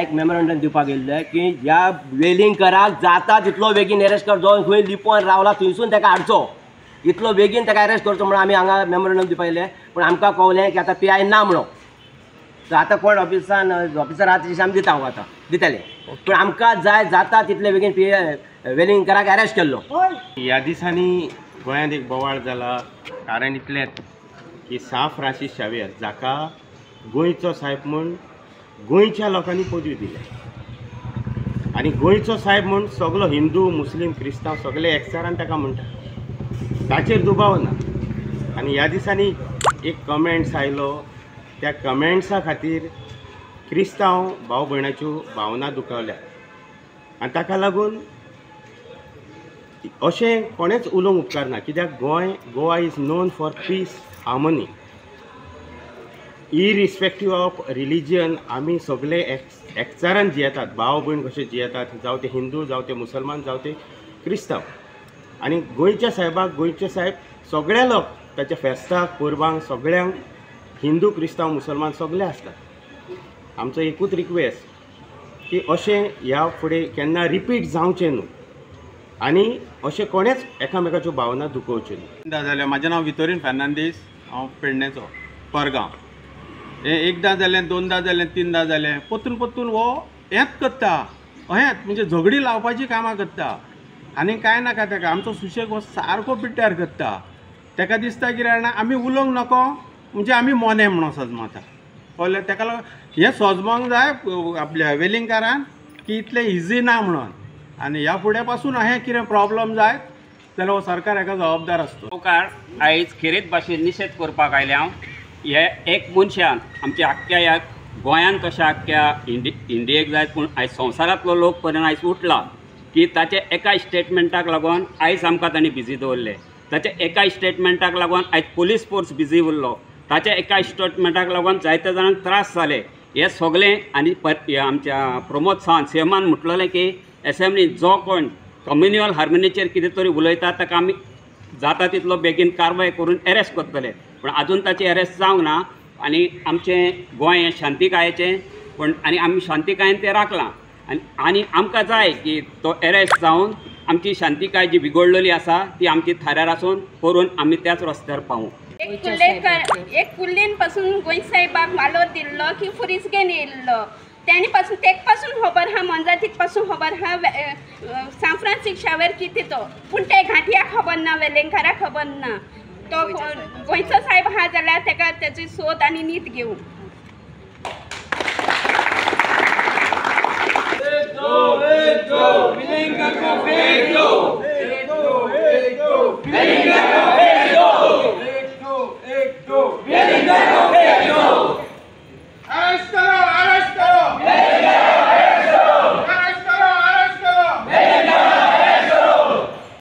एक मेमोरंडम दिवपाक गेल्ले की ह्या वेलिंगकराक जाता तितलो बेगीन अरेस्ट करचो, खंय लिपोवन रावला थंयसून ताका हाडचो, इतलो बेगीन ताका अरेस्ट करचो म्हणून आमी हांगा मेमोरंडम दिवपाक गेले. पूण आमकां कळलें की आतां PI ना म्हणून. सो आतां कोण ऑफिसर आहा तेजी आमी दिता हांव आतां दितले. पूण आमकां जाय जाता तितले बेगीन वेलिंगकराक अरेस्ट केल्लो. ह्या दिसांनी गोंयांत एक बोवाळ जाला. कारण इतलेंच की सा फ्रांसीस शावेर जाका गोंयचो साहेब म्हूण गोंयच्या लोकांनी पदवी दिल्या आनी गोंयचो साहेब म्हूण सगळो हिंदू मुस्लीम क्रिस्तांव सगळे एकचारान ताका म्हणटा. ताचेर दुबाव ना. आनी ह्या दिसांनी एक कमेंट्स आयलो. त्या कमेंट्सा खातीर क्रिस्तांव भाव भयणाच्यो भावना दुखावल्या आनी ताका लागून अशें कोणेच उलोवंक उपकारना. कित्याक Goa is known for peace harmony. Irrespective of religion आमी सगळे एकचारान जियेतात. भाव भयण कशे जियेतात, जावं ते हिंदू जावं ते मुसलमान जावं ते क्रिस्तांव. आनी गोंयच्या साहेबाक गोंयचे साहेब सगळे लोक ताच्या फेस्ताक परबांक सगळ्यांक हिंदू क्रिस्तांव मुसलमान सगळे आसतात. आमचो एकूच रिक्वेस्ट की अशें ह्या फुडें केन्ना रिपीट जावचें न्हू आनी अशें कोणेच एकामेकाच्यो भावना दुखोवच्यो न्हू. जाल्यार म्हजें नांव वितोरीन फेर्नांदीस, हांव पेडणेचो परगांव. हें एकदां जालें, दोनदां जालें, तीनदां जालें, परतून हो हेंच करता. अहेंच म्हणजे झगडी लावपाची कामां करता आनी कांय नाका ताका. आमचो सुशेग हो सारको पिड्ड्यार करता. ताका दिसता कितें जाणा आमी उलोवंक नको म्हणजे आमी मोने म्हणून सजमता. कळ्ळें. ताका लागून हें सजमोंक जाय आपल्या वेलिंगकारान की इतलें इजी ना म्हणून. आनी ह्या फुडें पासून अहें कितें प्रॉब्लम जायत जाल्यार हो सरकार हाका जबाबदार आसता. सरकार आयज खेरीत भाशेन निशेध करपाक आयले हांव. हे एक मनशान आमच्या आख्ख्या ह्या गोंयांत कशा आख्ख्या इंडियेक जायत पूण आयज संवसारांतलो लोक पर्यंत आयज उठला की ताचे एका स्टेटमेंटाक लागून आयज आमकां तांणी बिजी दवरले. ताच्या एका स्टेटमेंटाक लागून आयज पुलीस फोर्स बिजी उरलो. ताच्या एका स्टेटमेंटाक लागून जायते जाणांक त्रास जाले. हे सगळें आनी आमच्या प्रमोद सावंत सीएमान म्हटलेलें की असेंब्लीन जो कोण कम्युनियल हार्मोनीचेर कितें तरी उलयता ताका आमी जाता तितलो बेगीन कारवाय करून अरेस्ट करतले. पूण आजून ताची अरेस्ट जावंक ना. आनी आमचें गोंय हें शांतीकायेचें पूण आनी आमी शांतीकायेन तें राखलां. आनी आमकां जाय की तो अरेस्ट जावन आमची शांतीकाय जी बिगडलेली आसा ती आमची थाऱ्यार आसून करून आमी त्याच रस्त्यार पावूं. एक कुल्लेन पासून गोंय साहेबाक वालोर दिल्लो की फुरिजगेन येयल्लो. तेणे पासून तेक पासून खबर आहा, मोंजातीक पासून खबर आहा सान फ्रांसीस शावेर कितें तो. पूण ते घांटियाक खबर ना, वेलिंगकाराक खबर ना. तो गोंयचो साहेब आहा जाल्यार ताका तेची सोद आनी नीत घेवं. Hasta